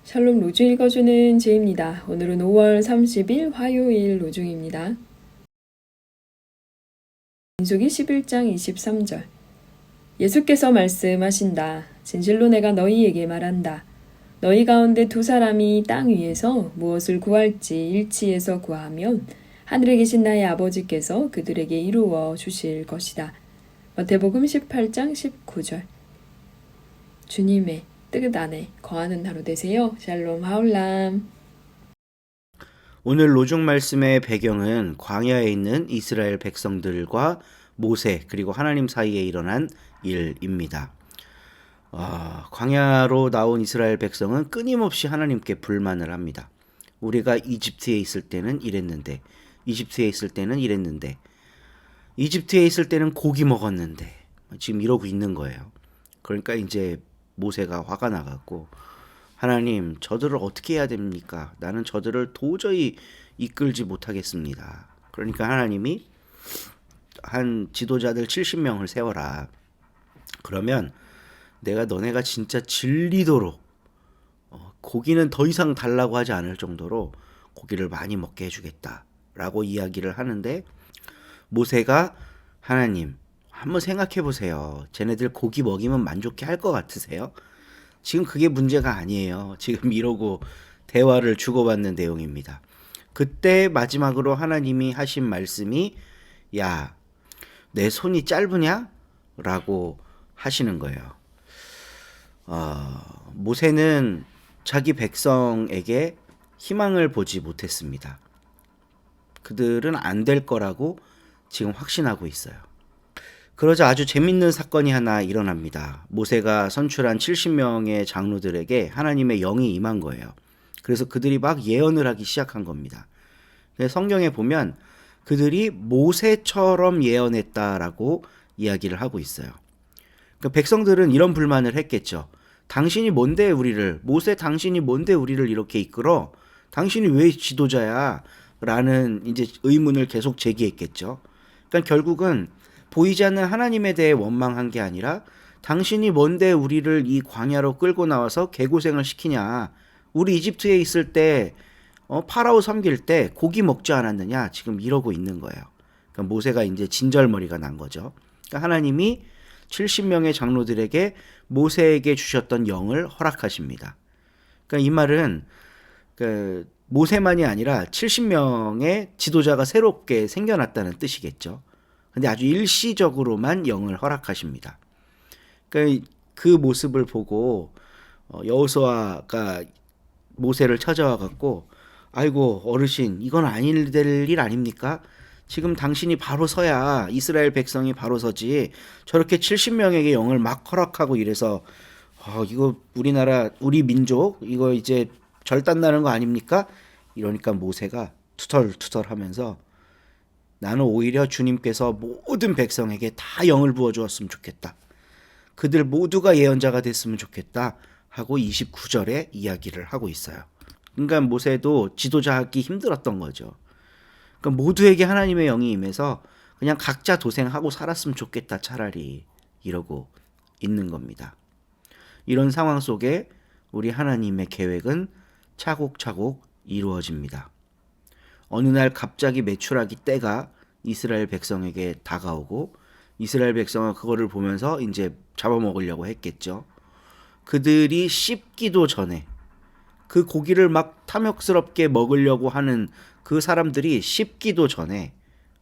샬롬 로중 읽어주는 제입니다. 오늘은 5월 30일 화요일 로중입니다. 민수기 11장 23절. 예수께서 말씀하신다. 진실로 내가 너희에게 말한다. 너희 가운데 두 사람이 땅 위에서 무엇을 구할지 일치해서 구하면 하늘에 계신 나의 아버지께서 그들에게 이루어 주실 것이다. 마태복음 18장 19절. 주님의 뜻 안에 거하는 하루 되세요. 샬롬 하울람. 오늘 로중 말씀의 배경은 광야에 있는 이스라엘 백성들과 모세 그리고 하나님 사이에 일어난 일입니다. 광야로 나온 이스라엘 백성은 끊임없이 하나님께 불만을 합니다. 우리가 이집트에 있을 때는 이랬는데, 이집트에 있을 때는 이랬는데, 이집트에 있을 때는 고기 먹었는데, 지금 이러고 있는 거예요. 그러니까 이제 모세가 화가 나갖고, 하나님, 저들을 어떻게 해야 됩니까? 나는 저들을 도저히 이끌지 못하겠습니다. 그러니까 하나님이 한 지도자들 70명을 세워라. 그러면 내가 너네가 진짜 질리도록 고기는 더 이상 달라고 하지 않을 정도로 고기를 많이 먹게 해주겠다 라고 이야기를 하는데, 모세가 하나님 한번 생각해 보세요. 쟤네들 고기 먹이면 만족해 할 것 같으세요? 지금 그게 문제가 아니에요. 지금 이러고 대화를 주고받는 내용입니다. 그때 마지막으로 하나님이 하신 말씀이, 야, 내 손이 짧으냐? 라고 하시는 거예요. 모세는 자기 백성에게 희망을 보지 못했습니다. 그들은 안 될 거라고 지금 확신하고 있어요. 그러자 아주 재밌는 사건이 하나 일어납니다. 모세가 선출한 70명의 장로들에게 하나님의 영이 임한 거예요. 그래서 그들이 막 예언을 하기 시작한 겁니다. 성경에 보면 그들이 모세처럼 예언했다라고 이야기를 하고 있어요. 그러니까 백성들은 이런 불만을 했겠죠. 당신이 뭔데 우리를, 모세 당신이 뭔데 우리를 이렇게 이끌어? 당신이 왜 지도자야? 라는 이제 의문을 계속 제기했겠죠. 그러니까 결국은 보이지 않는 하나님에 대해 원망한 게 아니라, 당신이 뭔데 우리를 이 광야로 끌고 나와서 개고생을 시키냐? 우리 이집트에 있을 때 파라오 섬길 때 고기 먹지 않았느냐? 지금 이러고 있는 거예요. 그러니까 모세가 이제 진절머리가 난 거죠. 그러니까 하나님이 70명의 장로들에게 모세에게 주셨던 영을 허락하십니다. 그러니까 이 말은 모세만이 아니라 70명의 지도자가 새롭게 생겨났다는 뜻이겠죠. 근데 아주 일시적으로만 영을 허락하십니다. 그러니까 그 모습을 보고 여호수아가 모세를 찾아와 갖고, 아이고 어르신, 이건 아닐 될 일 아닙니까? 지금 당신이 바로 서야 이스라엘 백성이 바로 서지, 저렇게 70명에게 영을 막 허락하고 이래서 이거 우리나라 우리 민족 이거 이제 절단나는 거 아닙니까? 이러니까 모세가 투덜투덜하면서, 나는 오히려 주님께서 모든 백성에게 다 영을 부어주었으면 좋겠다. 그들 모두가 예언자가 됐으면 좋겠다 하고 29절에 이야기를 하고 있어요. 그러니까 모세도 지도자 하기 힘들었던 거죠. 그러니까 모두에게 하나님의 영이 임해서 그냥 각자 도생하고 살았으면 좋겠다 차라리, 이러고 있는 겁니다. 이런 상황 속에 우리 하나님의 계획은 차곡차곡 이루어집니다. 어느 날 갑자기 메추라기 때가 이스라엘 백성에게 다가오고, 이스라엘 백성은 그거를 보면서 이제 잡아먹으려고 했겠죠. 그들이 씹기도 전에, 그 고기를 막 탐욕스럽게 먹으려고 하는 그 사람들이 씹기도 전에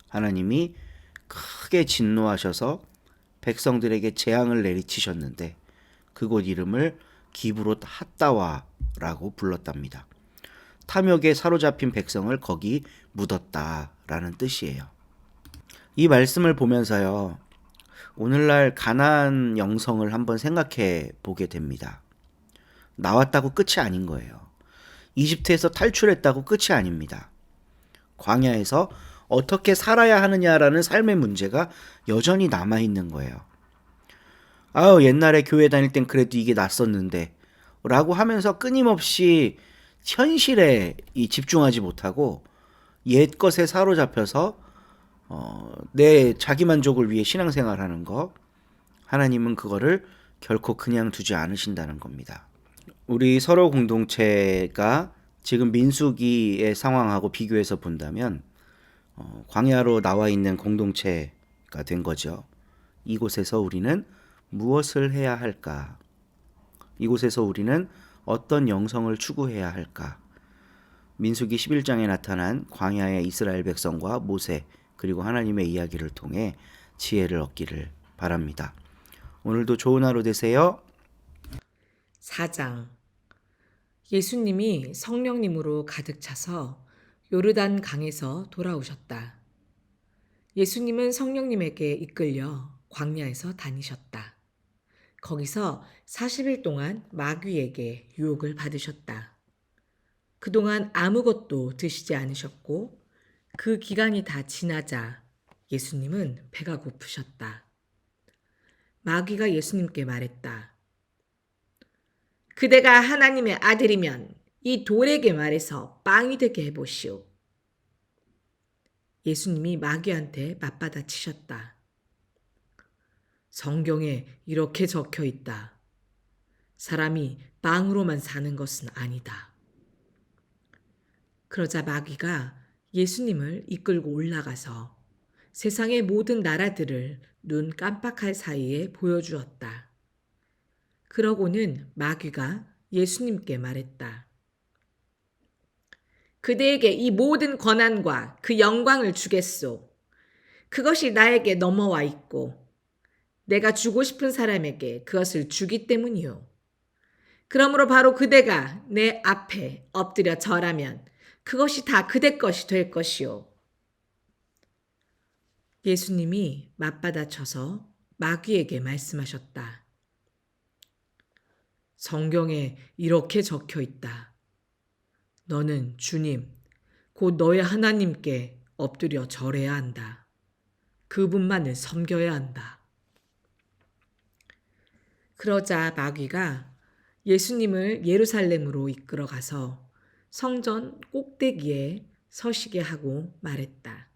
하나님이 크게 진노하셔서 백성들에게 재앙을 내리치셨는데, 그곳 이름을 기브롯 핫다와라고 불렀답니다. 탐욕에 사로잡힌 백성을 거기 묻었다라는 뜻이에요. 이 말씀을 보면서요, 오늘날 가나안 영성을 한번 생각해 보게 됩니다. 나왔다고 끝이 아닌 거예요. 이집트에서 탈출했다고 끝이 아닙니다. 광야에서 어떻게 살아야 하느냐라는 삶의 문제가 여전히 남아있는 거예요. 옛날에 교회 다닐 땐 그래도 이게 낫었는데 라고 하면서 끊임없이 현실에 집중하지 못하고 옛 것에 사로잡혀서 내 자기만족을 위해 신앙생활하는 거, 하나님은 그거를 결코 그냥 두지 않으신다는 겁니다. 우리 서로 공동체가 지금 민수기의 상황하고 비교해서 본다면 광야로 나와 있는 공동체가 된 거죠. 이곳에서 우리는 무엇을 해야 할까? 이곳에서 우리는 어떤 영성을 추구해야 할까? 민수기 11장에 나타난 광야의 이스라엘 백성과 모세 그리고 하나님의 이야기를 통해 지혜를 얻기를 바랍니다. 오늘도 좋은 하루 되세요. 4장. 예수님이 성령님으로 가득 차서 요르단 강에서 돌아오셨다. 예수님은 성령님에게 이끌려 광야에서 다니셨다. 거기서 40일 동안 마귀에게 유혹을 받으셨다. 그동안 아무것도 드시지 않으셨고 그 기간이 다 지나자 예수님은 배가 고프셨다. 마귀가 예수님께 말했다. 그대가 하나님의 아들이면 이 돌에게 말해서 빵이 되게 해보시오. 예수님이 마귀한테 맞받아치셨다. 성경에 이렇게 적혀 있다. 사람이 빵으로만 사는 것은 아니다. 그러자 마귀가 예수님을 이끌고 올라가서 세상의 모든 나라들을 눈 깜빡할 사이에 보여주었다. 그러고는 마귀가 예수님께 말했다. 그대에게 이 모든 권한과 그 영광을 주겠소. 그것이 나에게 넘어와 있고 내가 주고 싶은 사람에게 그것을 주기 때문이요. 그러므로 바로 그대가 내 앞에 엎드려 절하면 그것이 다 그대 것이 될 것이요. 예수님이 맞받아쳐서 마귀에게 말씀하셨다. 성경에 이렇게 적혀 있다. 너는 주님, 곧 너의 하나님께 엎드려 절해야 한다. 그분만을 섬겨야 한다. 그러자 마귀가 예수님을 예루살렘으로 이끌어 가서 성전 꼭대기에 서시게 하고 말했다.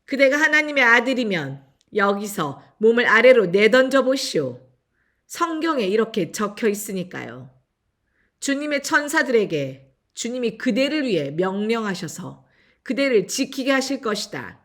그대가 하나님의 아들이면 여기서 몸을 아래로 내던져 보시오. 성경에 이렇게 적혀 있으니까요. 주님의 천사들에게 주님이 그대를 위해 명령하셔서 그대를 지키게 하실 것이다.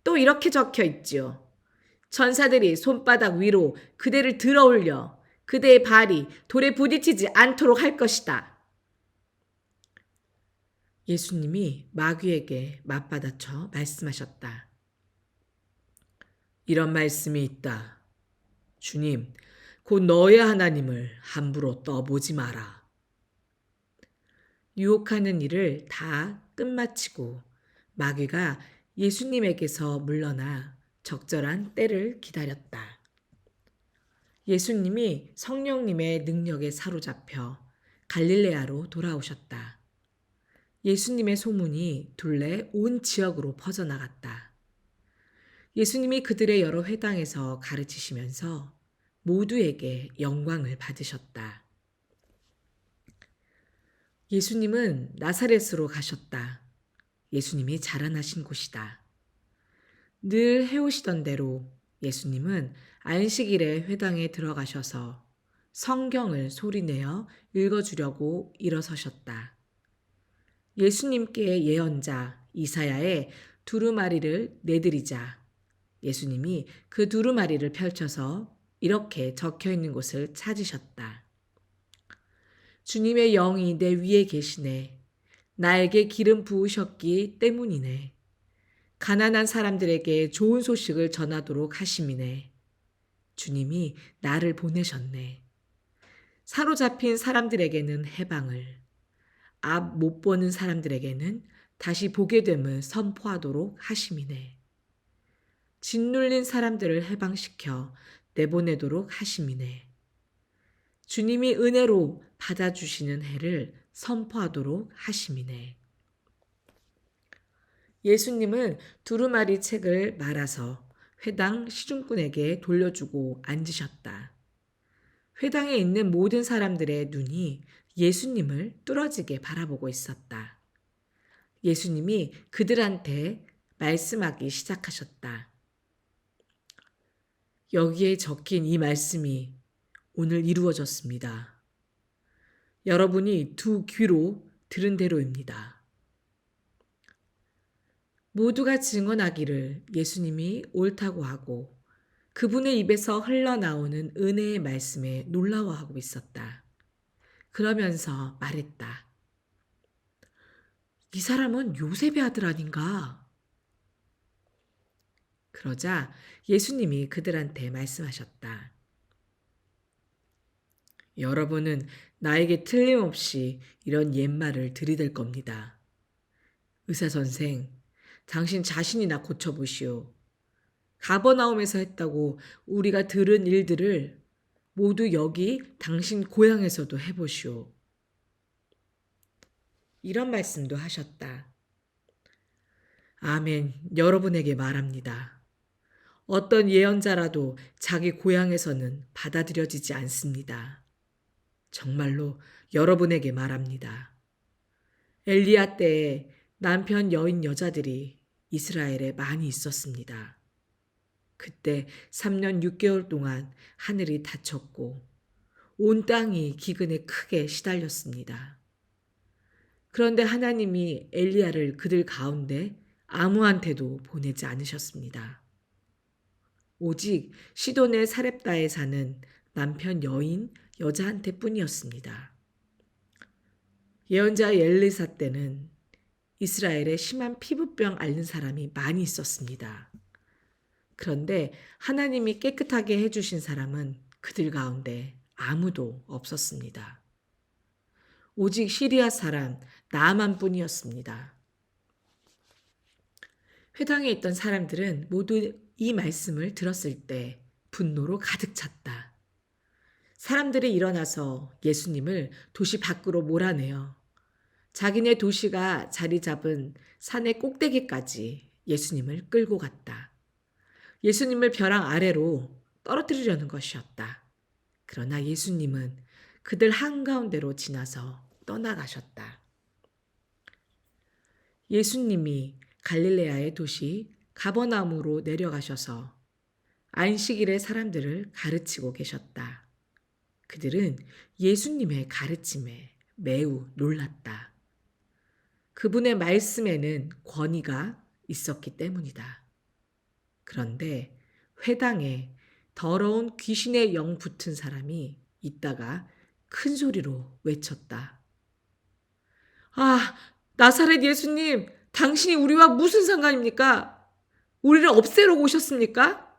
또 이렇게 적혀 있지요. 천사들이 손바닥 위로 그대를 들어 올려 그대의 발이 돌에 부딪히지 않도록 할 것이다. 예수님이 마귀에게 맞받아쳐 말씀하셨다. 이런 말씀이 있다. 주님, 곧 너의 하나님을 함부로 떠보지 마라. 유혹하는 일을 다 끝마치고 마귀가 예수님에게서 물러나 적절한 때를 기다렸다. 예수님이 성령님의 능력에 사로잡혀 갈릴레아로 돌아오셨다. 예수님의 소문이 둘레 온 지역으로 퍼져나갔다. 예수님이 그들의 여러 회당에서 가르치시면서 모두에게 영광을 받으셨다. 예수님은 나사렛으로 가셨다. 예수님이 자라나신 곳이다. 늘 해오시던 대로 예수님은 안식일에 회당에 들어가셔서 성경을 소리내어 읽어주려고 일어서셨다. 예수님께 예언자 이사야의 두루마리를 내드리자 예수님이 그 두루마리를 펼쳐서 이렇게 적혀 있는 곳을 찾으셨다. 주님의 영이 내 위에 계시네. 나에게 기름 부으셨기 때문이네. 가난한 사람들에게 좋은 소식을 전하도록 하심이네. 주님이 나를 보내셨네. 사로잡힌 사람들에게는 해방을, 앞 못 보는 사람들에게는 다시 보게 됨을 선포하도록 하심이네. 짓눌린 사람들을 해방시켜 내보내도록 하심이네. 주님이 은혜로 받아주시는 해를 선포하도록 하심이네. 예수님은 두루마리 책을 말아서 회당 시중꾼에게 돌려주고 앉으셨다. 회당에 있는 모든 사람들의 눈이 예수님을 뚫어지게 바라보고 있었다. 예수님이 그들한테 말씀하기 시작하셨다. 여기에 적힌 이 말씀이 오늘 이루어졌습니다. 여러분이 두 귀로 들은 대로입니다. 모두가 증언하기를 예수님이 옳다고 하고 그분의 입에서 흘러나오는 은혜의 말씀에 놀라워하고 있었다. 그러면서 말했다. 이 사람은 요셉의 아들 아닌가? 그러자 예수님이 그들한테 말씀하셨다. 여러분은 나에게 틀림없이 이런 옛말을 들이댈 겁니다. 의사 선생, 당신 자신이나 고쳐보시오. 가버나움에서 했다고 우리가 들은 일들을 모두 여기 당신 고향에서도 해보시오. 이런 말씀도 하셨다. 아멘, 여러분에게 말합니다. 어떤 예언자라도 자기 고향에서는 받아들여지지 않습니다. 정말로 여러분에게 말합니다. 엘리야 때에 남편 여인 여자들이 이스라엘에 많이 있었습니다. 그때 3년 6개월 동안 하늘이 닫혔고 온 땅이 기근에 크게 시달렸습니다. 그런데 하나님이 엘리야를 그들 가운데 아무한테도 보내지 않으셨습니다. 오직 시돈의 사렙다에 사는 남편 여인 여자한테 뿐이었습니다. 예언자 엘리사 때는 이스라엘에 심한 피부병 앓는 사람이 많이 있었습니다. 그런데 하나님이 깨끗하게 해주신 사람은 그들 가운데 아무도 없었습니다. 오직 시리아 사람 나아만 뿐이었습니다. 회당에 있던 사람들은 모두 이 말씀을 들었을 때 분노로 가득 찼다. 사람들이 일어나서 예수님을 도시 밖으로 몰아내어 자기네 도시가 자리 잡은 산의 꼭대기까지 예수님을 끌고 갔다. 예수님을 벼랑 아래로 떨어뜨리려는 것이었다. 그러나 예수님은 그들 한가운데로 지나서 떠나가셨다. 예수님이 갈릴레아의 도시 가버나움으로 내려가셔서 안식일에 사람들을 가르치고 계셨다. 그들은 예수님의 가르침에 매우 놀랐다. 그분의 말씀에는 권위가 있었기 때문이다. 그런데 회당에 더러운 귀신의 영 붙은 사람이 있다가 큰 소리로 외쳤다. 아, 나사렛 예수님, 당신이 우리와 무슨 상관입니까? 우리를 없애러 오셨습니까?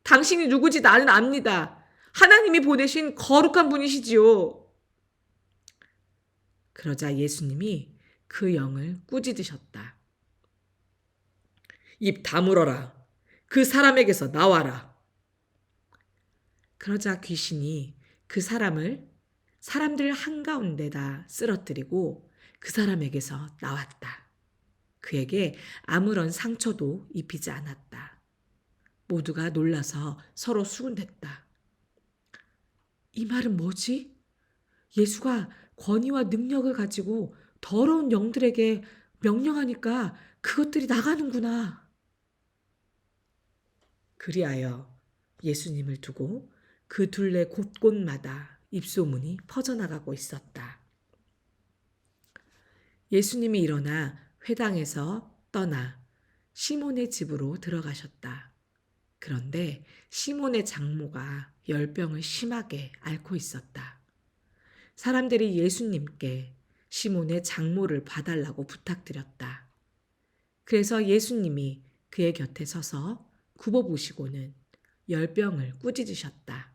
당신이 누구지 나는 압니다. 하나님이 보내신 거룩한 분이시지요. 그러자 예수님이 그 영을 꾸짖으셨다. 입 다물어라. 그 사람에게서 나와라. 그러자 귀신이 그 사람들 한가운데다 쓰러뜨리고 그 사람에게서 나왔다. 그에게 아무런 상처도 입히지 않았다. 모두가 놀라서 서로 수군댔다. 이 말은 뭐지? 예수가 권위와 능력을 가지고 더러운 영들에게 명령하니까 그것들이 나가는구나. 그리하여 예수님을 두고 그 둘레 곳곳마다 입소문이 퍼져나가고 있었다. 예수님이 일어나 회당에서 떠나 시몬의 집으로 들어가셨다. 그런데 시몬의 장모가 열병을 심하게 앓고 있었다. 사람들이 예수님께 시몬의 장모를 봐달라고 부탁드렸다. 그래서 예수님이 그의 곁에 서서 굽어보시고는 열병을 꾸짖으셨다.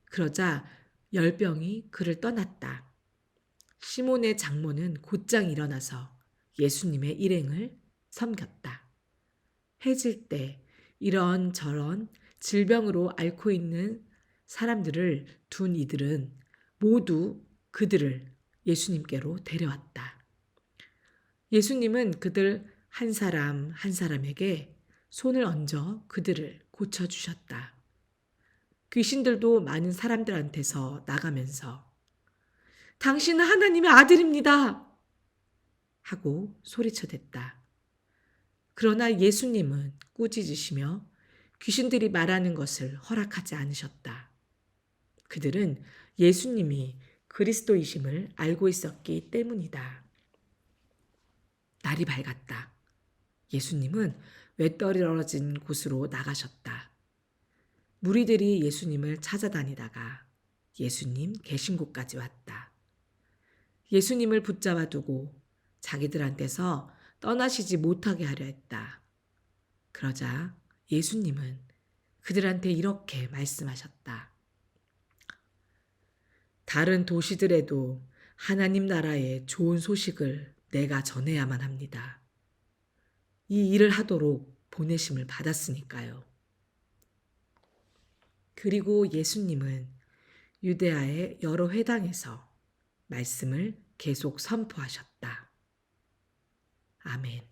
그러자 열병이 그를 떠났다. 시몬의 장모는 곧장 일어나서 예수님의 일행을 섬겼다. 해질 때 이런저런 질병으로 앓고 있는 사람들을 둔 이들은 모두 그들을 예수님께로 데려왔다. 예수님은 그들 한 사람 한 사람에게 손을 얹어 그들을 고쳐주셨다. 귀신들도 많은 사람들한테서 나가면서 당신은 하나님의 아들입니다 하고 소리쳐댔다. 그러나 예수님은 꾸짖으시며 귀신들이 말하는 것을 허락하지 않으셨다. 그들은 예수님이 그리스도이심을 알고 있었기 때문이다. 날이 밝았다. 예수님은 외떨어진 곳으로 나가셨다. 무리들이 예수님을 찾아다니다가 예수님 계신 곳까지 왔다. 예수님을 붙잡아 두고 자기들한테서 떠나시지 못하게 하려 했다. 그러자 예수님은 그들한테 이렇게 말씀하셨다. 다른 도시들에도 하나님 나라의 좋은 소식을 내가 전해야만 합니다. 이 일을 하도록 보내심을 받았으니까요. 그리고 예수님은 유대아의 여러 회당에서 말씀을 계속 선포하셨다. 아멘.